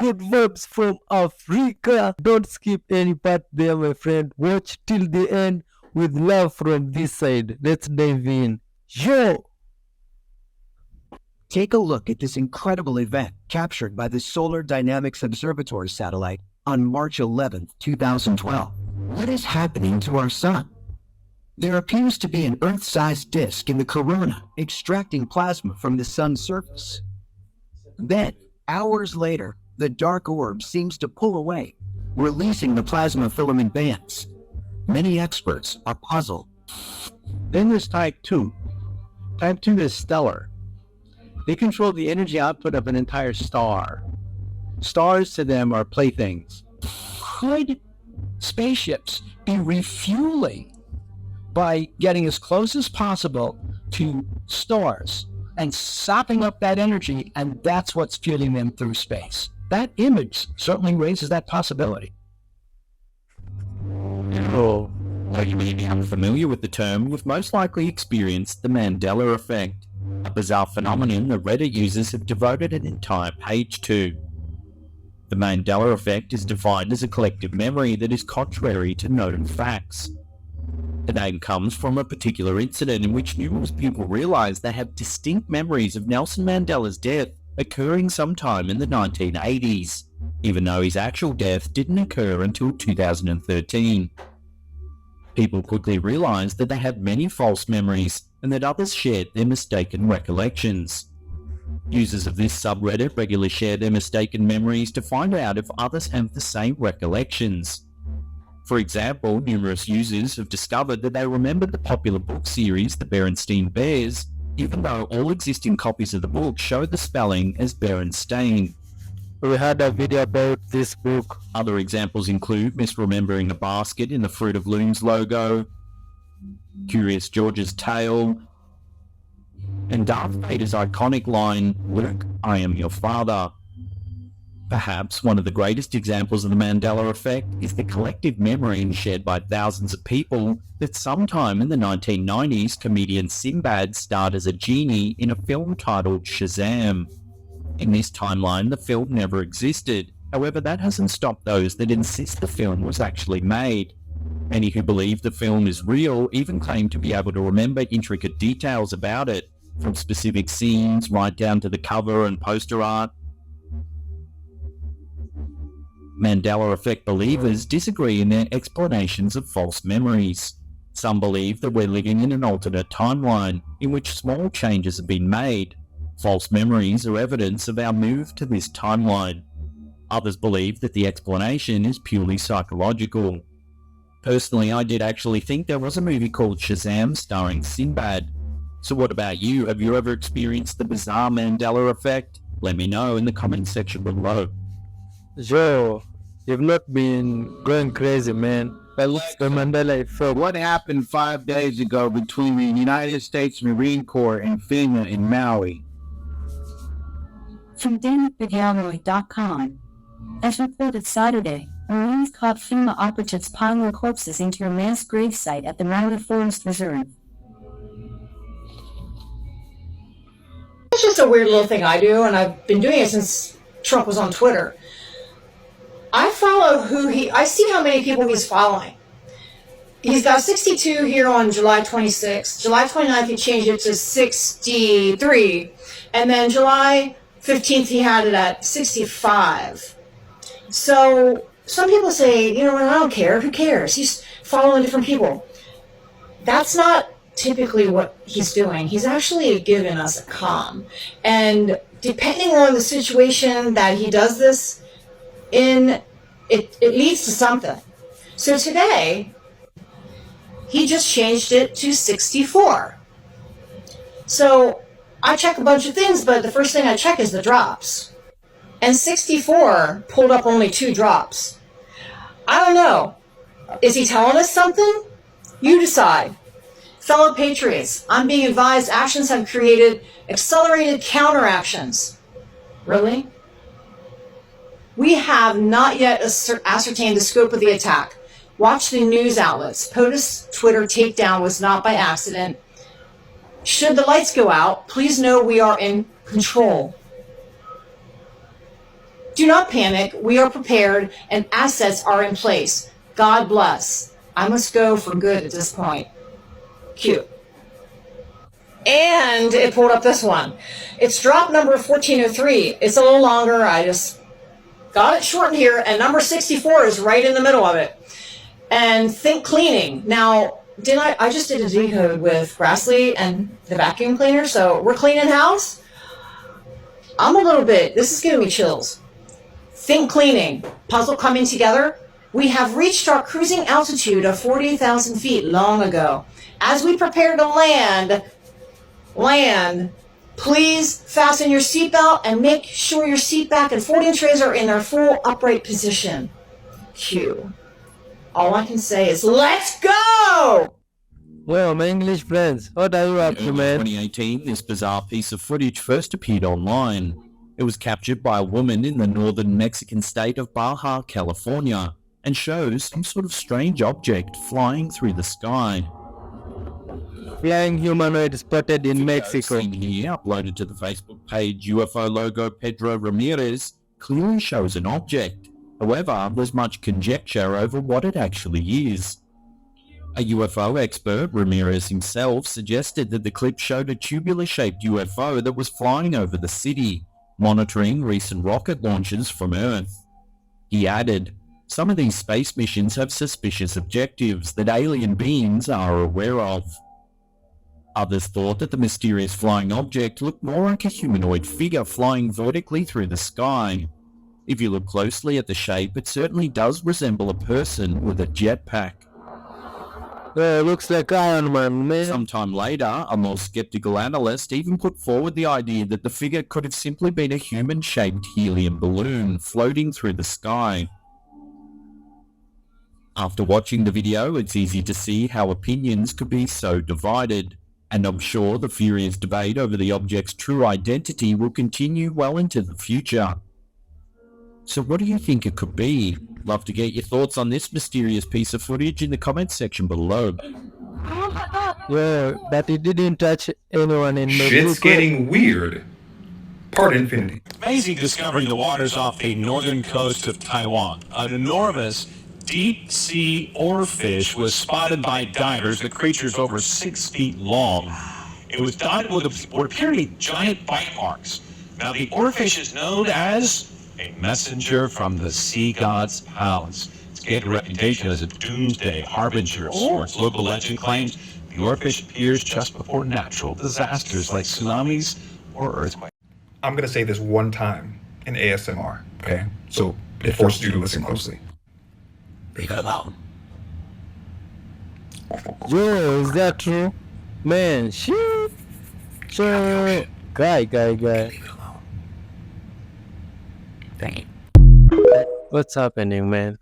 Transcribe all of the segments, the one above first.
good vibes from Africa. Don't skip any part there, my friend. Watch till the end with love from this side. Let's dive in. Yo! Take a look at this incredible event captured by the Solar Dynamics Observatory satellite on March 11, 2012. What is happening to our sun? There appears to be an Earth-sized disk in the corona extracting plasma from the sun's surface. Then, hours later, the dark orb seems to pull away, releasing the plasma filament bands. Many experts are puzzled. Then there's Type 2. Type 2 is stellar. They control the energy output of an entire star. Stars to them are playthings. Could spaceships be refueling by getting as close as possible to stars and sopping up that energy, and that's what's fueling them through space? That image certainly raises that possibility. Oh, though you may be unfamiliar with the term, you've most likely experienced the Mandela effect, a bizarre phenomenon that Reddit users have devoted an entire page to. The Mandela effect is defined as a collective memory that is contrary to known facts. The name comes from a particular incident in which numerous people realized they have distinct memories of Nelson Mandela's death occurring sometime in the 1980s, even though his actual death didn't occur until 2013. People quickly realized that they had many false memories and that others shared their mistaken recollections. Users of this subreddit regularly share their mistaken memories to find out if others have the same recollections. For example, numerous users have discovered that they remembered the popular book series The Berenstain Bears, even though all existing copies of the book show the spelling as Berenstain. We had a video about this book. Other examples include misremembering a basket in the Fruit of Looms logo, Curious George's tail, and Darth Vader's iconic line, "Luke, I am your father." Perhaps one of the greatest examples of the Mandela effect is the collective memory shared by thousands of people that sometime in the 1990s comedian Sinbad starred as a genie in a film titled Shazam. In this timeline, the film never existed. However, that hasn't stopped those that insist the film was actually made. Many who believe the film is real even claim to be able to remember intricate details about it, from specific scenes right down to the cover and poster art. Mandela effect believers disagree in their explanations of false memories. Some believe that we're living in an alternate timeline in which small changes have been made. False memories are evidence of our move to this timeline. Others believe that the explanation is purely psychological. Personally, I did actually think there was a movie called Shazam starring Sinbad. So what about you? Have you ever experienced the bizarre Mandela effect? Let me know in the comment section below. Yo, you've not been going crazy, man. But what's the Mandela effect? What happened 5 days ago between the United States Marine Corps and FEMA in Maui? From DannyVidyaroy.com. As reported Saturday, Marines caught FEMA operatives piling corpses into a mass gravesite at the Maui Forest Reserve. It's just a weird little thing I do, and I've been doing it since Trump was on Twitter. I follow I see how many people he's following. He's got 62 here on July 26th. July 29th, he changed it to 63. And then July 15th, he had it at 65. So some people say, you know, I don't care. Who cares? He's following different people. That's not typically what he's doing. He's actually giving us a calm. And depending on the situation that he does this in, it leads to something. So today, he just changed it to 64. So I check a bunch of things, but the first thing I check is the drops. And 64 pulled up only 2 drops. I don't know. Is he telling us something? You decide. Fellow patriots, I'm being advised actions have created accelerated counteractions. Really? We have not yet ascertained the scope of the attack. Watch the news outlets. POTUS Twitter takedown was not by accident. Should the lights go out, please know we are in control. Do not panic. We are prepared and assets are in place. God bless. I must go for good at this point. Cute. And it pulled up this one. It's drop number 1403. It's a little longer. I just got it shortened here. And number 64 is right in the middle of it. And think cleaning. Now, I just did a decode with Grassley and the vacuum cleaner. So we're cleaning house. This is giving me chills. Think cleaning. Puzzle coming together. We have reached our cruising altitude of 40,000 feet long ago. As we prepare to land, please fasten your seatbelt and make sure your seat back and folding trays are in their full upright position. Q. All I can say is, let's go! Well, my English friends, what are you up to, In man? 2018, this bizarre piece of footage first appeared online. It was captured by a woman in the northern Mexican state of Baja, California, and shows some sort of strange object flying through the sky. Flying humanoid spotted in Video Mexico. seen here, uploaded to the Facebook page UFO logo Pedro Ramirez, clearly shows an object. However, there's much conjecture over what it actually is. A UFO expert, Ramirez himself, suggested that the clip showed a tubular-shaped UFO that was flying over the city, monitoring recent rocket launches from Earth. He added, "Some of these space missions have suspicious objectives that alien beings are aware of." Others thought that the mysterious flying object looked more like a humanoid figure flying vertically through the sky. If you look closely at the shape, it certainly does resemble a person with a jetpack. Looks like Iron Man, man. Sometime later, a more skeptical analyst even put forward the idea that the figure could have simply been a human-shaped helium balloon floating through the sky. After watching the video, it's easy to see how opinions could be so divided, and I'm sure the furious debate over the object's true identity will continue well into the future. So what do you think it could be? Love to get your thoughts on this mysterious piece of footage in the comments section below. Yeah, but it didn't touch anyone in the Shit's blue. getting weird. Part infinity. Amazing discovery in the waters off the northern coast of Taiwan. An enormous deep-sea oarfish was spotted by divers. The creature's over 6 feet long. It was dotted with what appear to be giant bite marks. Now, the oarfish is known as a messenger from the sea god's palace. It's gained a reputation as a doomsday harbinger of sorts. Local legend claims the oarfish appears just before natural disasters like tsunamis or earthquakes. I'm gonna say this one time in ASMR, okay? So it forces you to listen closely. Leave it alone. Yo, is that true? Man, shit. So, guy. Leave it alone. Thank you. What's happening, man?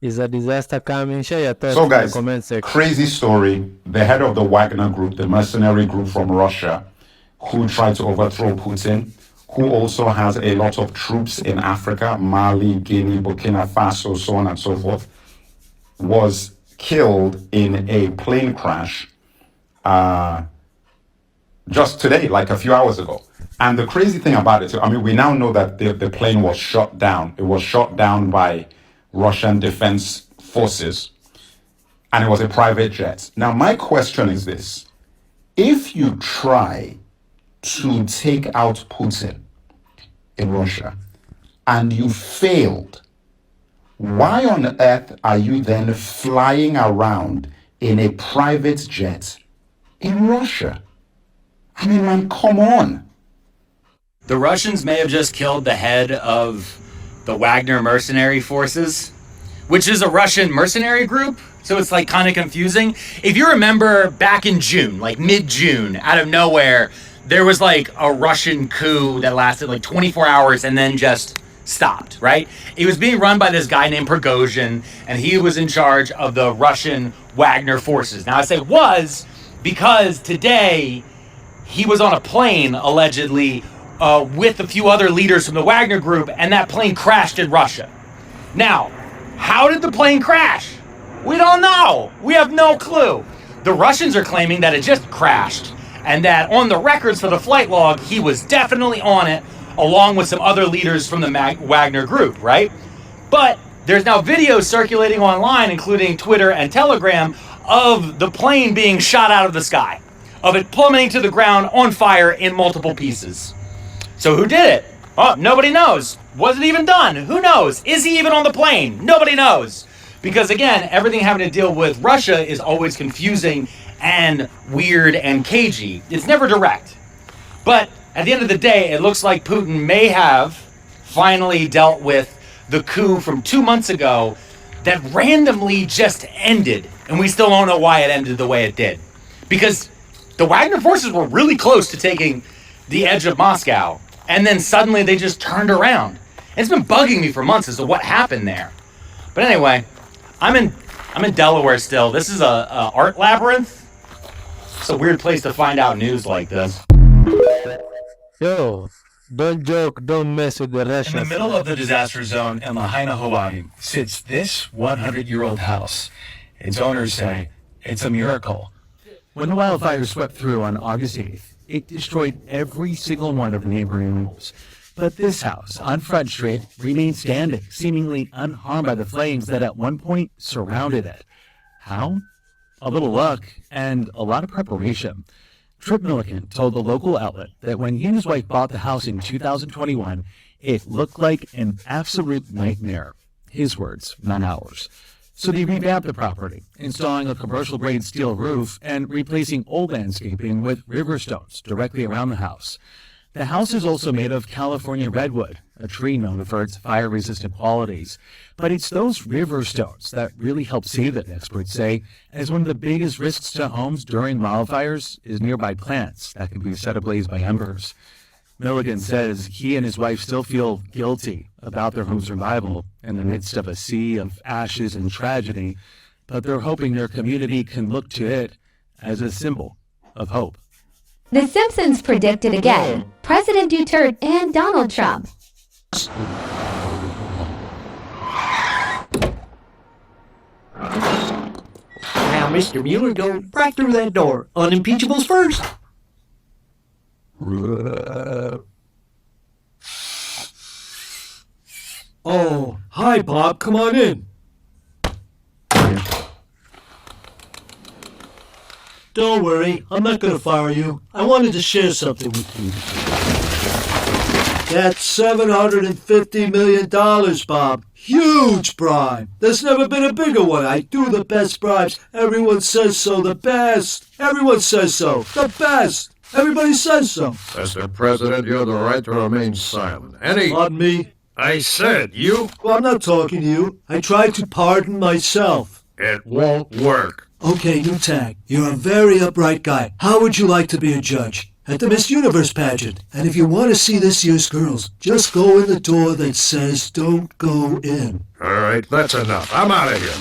Is a disaster coming? Share your thoughts So in the guys, comment section. crazy story. The head of the Wagner group, the mercenary group from Russia, who tried to overthrow Putin, who also has a lot of troops in Africa, Mali, Guinea, Burkina Faso, so on and so forth, was killed in a plane crash just today, like a few hours ago. And the crazy thing about it, I mean, we now know that the plane was shot down. It was shot down by Russian defense forces, and it was a private jet. Now, my question is this. If you try to take out Putin in Russia and you failed, why on earth are you then flying around in a private jet in Russia? I mean, man, come on. The Russians may have just killed the head of the Wagner mercenary forces, which is a Russian mercenary group. So it's like kind of confusing. If you remember back in June, like mid-June, out of nowhere, there was like a Russian coup that lasted like 24 hours and then just stopped, right? It was being run by this guy named Prigozhin, and he was in charge of the Russian Wagner forces. Now I say was because today he was on a plane, allegedly, with a few other leaders from the Wagner group, and that plane crashed in Russia. Now, how did the plane crash? We don't know. We have no clue. The Russians are claiming that it just crashed, and that on the records for the flight log, he was definitely on it. along with some other leaders from the Wagner group, right? But there's now videos circulating online, including Twitter and Telegram, of the plane being shot out of the sky, of it plummeting to the ground on fire in multiple pieces. So who did it? Oh, nobody knows. Was it even done? Who knows? Is he even on the plane? Nobody knows. Because again, everything having to deal with Russia is always confusing and weird and cagey. It's never direct. But at the end of the day, it looks like Putin may have finally dealt with the coup from 2 months ago that randomly just ended. And we still don't know why it ended the way it did. Because the Wagner forces were really close to taking the edge of Moscow. And then suddenly they just turned around. And it's been bugging me for months as to what happened there. But anyway, I'm in Delaware still. This is a art labyrinth. It's a weird place to find out news like this. Yo, don't joke, don't mess with the In Russians. the middle of the disaster zone in Lahaina, Hawaii, sits this 100-year-old house. Its owners say it's a miracle. When the wildfire swept through on August 8th, it destroyed every single one of the neighboring homes. But this house on Front Street remained standing, seemingly unharmed by the flames that at one point surrounded it. How? A little luck and a lot of preparation. Trip Milliken told the local outlet that when he and his wife bought the house in 2021, it looked like an absolute nightmare. His words, not ours. So they revamped the property, installing a commercial-grade steel roof and replacing old landscaping with river stones directly around the house. The house is also made of California redwood, a tree known for its fire-resistant qualities. But it's those river stones that really help save it, experts say, as one of the biggest risks to homes during wildfires is nearby plants that can be set ablaze by embers. Milligan says he and his wife still feel guilty about their home's survival in the midst of a sea of ashes and tragedy, but they're hoping their community can look to it as a symbol of hope. The Simpsons predicted again. President Duterte and Donald Trump. Now, Mr. Mueller, go right through that door. Unimpeachables first. Oh, hi, Bob. Come on in. Don't worry, I'm not going to fire you. I wanted to share something with you. That's $750 million, Bob. Huge bribe. There's never been a bigger one. I do the best bribes. Everyone says so. The best. Everyone says so. The best. Everybody says so. Mr. President, you have the right to remain silent. Pardon me? I said you. Well, I'm not talking to you. I tried to pardon myself. It won't work. Okay, new tag. You're a very upright guy. How would you like to be a judge? At the Miss Universe pageant. And if you want to see this year's girls, just go in the door that says don't go in. All right, that's enough. I'm out of here.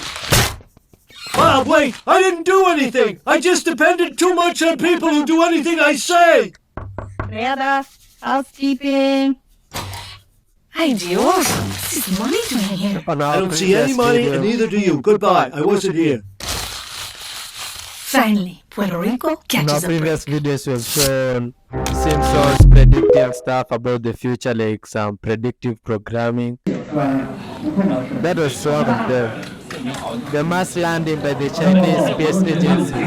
Bob, wait! I didn't do anything! I just depended too much on people who do anything I say! Reda, housekeeping. Ay, Dios. This is money doing here. I don't see any money, and neither do you. Goodbye. I wasn't here. Finally, Puerto Rico In our catches a break. previous videos, we've shown Simpsons predicting stuff about the future, like some predictive programming. That was one of them. The mass landing by the Chinese space agency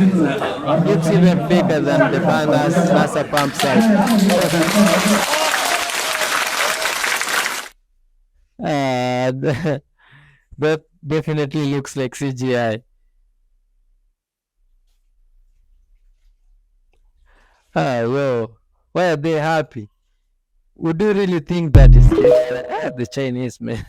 looks even bigger than the Banger's NASA pump site. That definitely looks like CGI. Well, why are they happy? Would you really think that is the Chinese, man?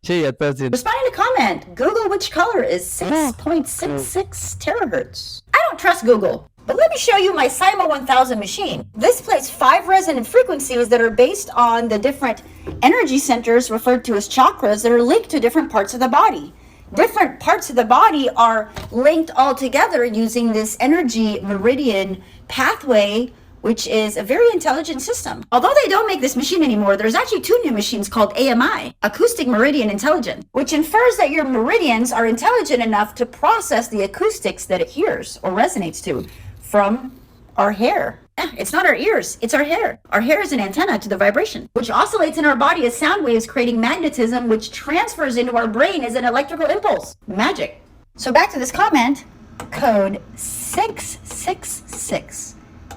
Share your thoughts in. Responding to comment, Google which color is 6.66 terahertz. I don't trust Google, but let me show you my Sima 1000 machine. This plays 5 resonant frequencies that are based on the different energy centers referred to as chakras that are linked to different parts of the body. Different parts of the body are linked all together using this energy meridian pathway, which is a very intelligent system. Although they don't make this machine anymore, there's actually 2 new machines called AMI, Acoustic Meridian Intelligent, which infers that your meridians are intelligent enough to process the acoustics that it hears or resonates to from our hair. It's not our ears, it's our hair. Our hair is an antenna to the vibration, which oscillates in our body as sound waves, creating magnetism, which transfers into our brain as an electrical impulse. Magic. So back to this comment, code 666.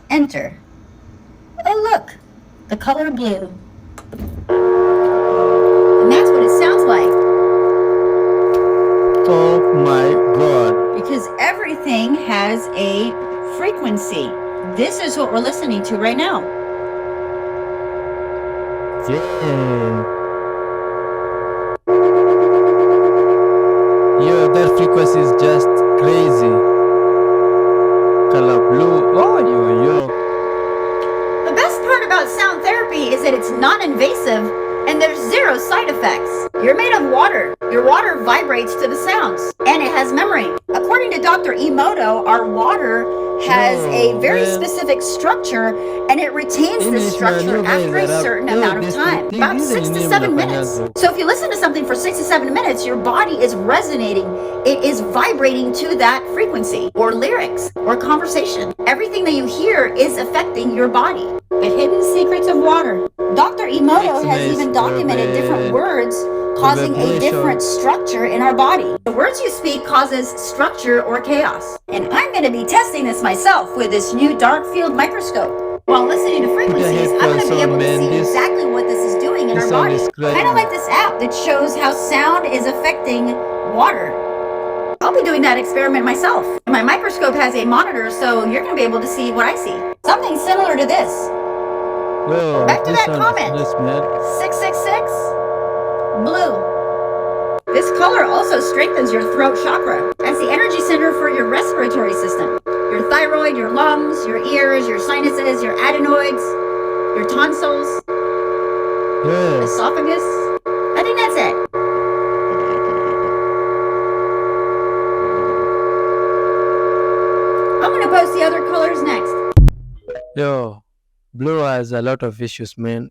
Enter. Oh look, the color blue. And that's what it sounds like. Oh my god. Because everything has a frequency. This is what we're listening to right now. Yeah. Yo, that frequency is just crazy. Color blue. Oh, yo. The best part about sound therapy is that it's non-invasive and there's zero side effects. You're made of water. Your water vibrates to the sounds and it has memory. According to Dr. Emoto, our water has a very specific structure and it retains this structure after a certain amount of time, about 6 to 7 minutes. So if you listen to something for 6 to 7 minutes, your body is resonating. It is vibrating to that frequency or lyrics or conversation. Everything that you hear is affecting your body. The hidden secrets of water. Dr. Emoto has even documented different words causing a different structure in our body. The words you speak causes structure or chaos. And I'm going to be testing this myself with this new dark field microscope. While listening to frequencies, I'm going to be able to see exactly what this is doing in our body. Kind of like this app that shows how sound is affecting water. I'll be doing that experiment myself. My microscope has a monitor, so you're going to be able to see what I see. Something similar to this. Whoa, Back to that comment. 666. Blue. This color also strengthens your throat chakra. That's the energy center for your respiratory system. Your thyroid, your lungs, your ears, your sinuses, your adenoids, your tonsils, esophagus. I think that's it. I'm going to post the other colors next. Yo, blue has a lot of issues, man.